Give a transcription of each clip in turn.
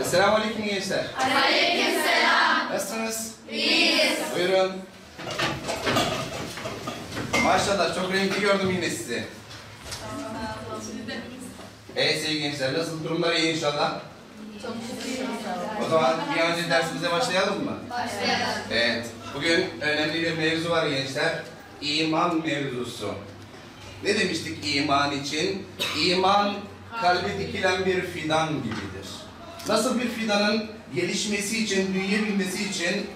Selamünaleyküm gençler. Aleykümselam. Nasılsınız? İyiyiz. Buyurun. Maşallah çok renkli gördüm yine sizi. Sevgili gençler, nasıl durumlar iyi inşallah? Çok şükür. O zaman bir an önce dersimize başlayalım mı? Başlayalım. Evet. Bugün önemli bir mevzu var gençler. İman mevzusu. Ne demiştik iman için? İman kalbe dikilen bir fidan gibidir. Nasıl bir fidanın gelişmesi için, büyüyebilmesi için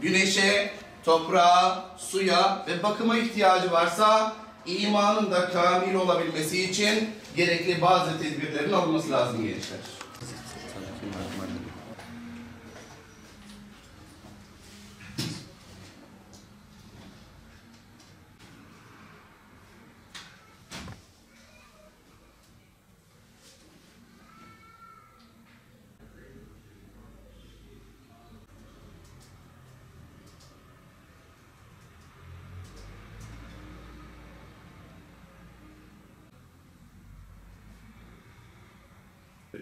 güneşe, toprağa, suya ve bakıma ihtiyacı varsa imanın da kamil olabilmesi için gerekli bazı tedbirlerin olması lazım gençler.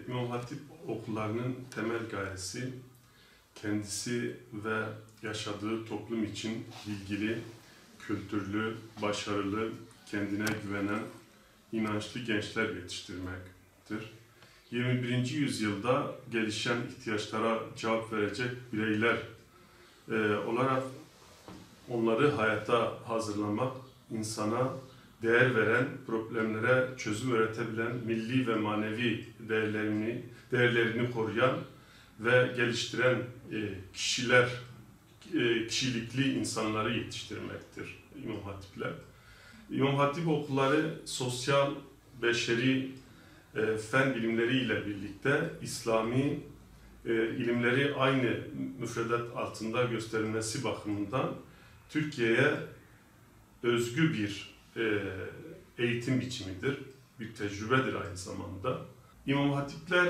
İmam Hatip okullarının temel gayesi, kendisi ve yaşadığı toplum için bilgili, kültürlü, başarılı, kendine güvenen, inançlı gençler yetiştirmektir. 21. yüzyılda gelişen ihtiyaçlara cevap verecek bireyler olarak onları hayata hazırlamak, insana değer veren, problemlere çözüm üretebilen, milli ve manevi değerlerini koruyan ve geliştiren kişilikli insanları yetiştirmektir İmam Hatipler. İmam Hatip okulları sosyal, beşeri, fen bilimleriyle birlikte İslami ilimleri aynı müfredat altında gösterilmesi bakımından Türkiye'ye özgü bir eğitim biçimidir, bir tecrübedir aynı zamanda. İmam Hatipler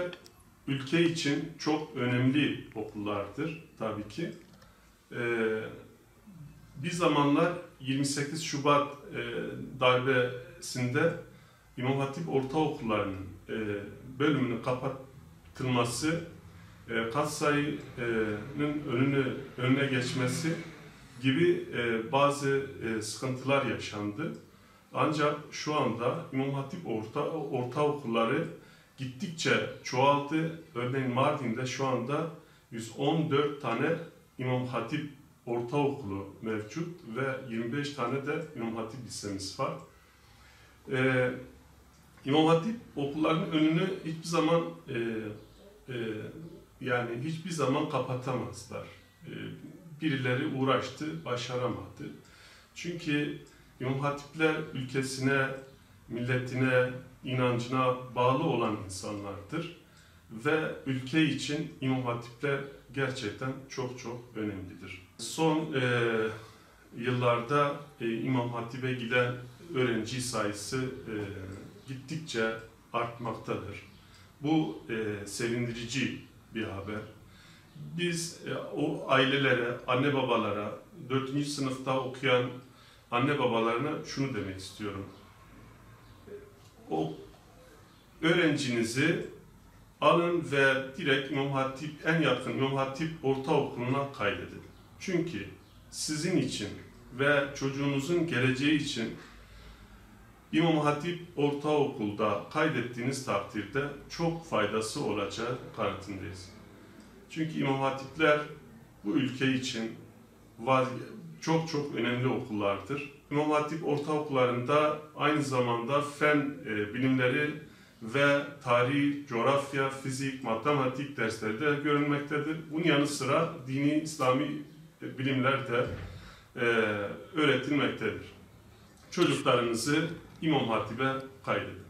ülke için çok önemli okullardır tabii ki. Bir zamanlar 28 Şubat darbesinde İmam Hatip ortaokullarının bölümünün kapatılması, katsayının önüne geçmesi gibi bazı sıkıntılar yaşandı. Ancak şu anda İmam Hatip ortaokulları gittikçe çoğaldı. Örneğin Mardin'de şu anda 114 tane İmam Hatip ortaokulu mevcut ve 25 tane de İmam Hatip lisemiz var. İmam Hatip okullarının önünü hiçbir zaman hiçbir zaman kapatamazlar. Birileri uğraştı, başaramadı. Çünkü İmam Hatipler ülkesine, milletine, inancına bağlı olan insanlardır. Ve ülke için İmam Hatipler gerçekten çok önemlidir. Son yıllarda İmam Hatip'e giden öğrenci sayısı gittikçe artmaktadır. Bu sevindirici bir haber. Biz o ailelere, anne babalara, 4. sınıfta okuyan anne babalarına şunu demek istiyorum. O öğrencinizi alın ve direkt en yakın İmam Hatip ortaokuluna kaydedin. Çünkü sizin için ve çocuğunuzun geleceği için İmam Hatip ortaokulda kaydettiğiniz takdirde çok faydası olacağı kanaatindeyız. Çünkü İmam Hatipler bu ülke için çok önemli okullardır. İmam Hatip ortaokullarında aynı zamanda fen bilimleri ve tarih, coğrafya, fizik, matematik dersleri de görülmektedir. Bunun yanı sıra dini, İslami bilimler de öğretilmektedir. Çocuklarınızı İmam Hatip'e kaydedin.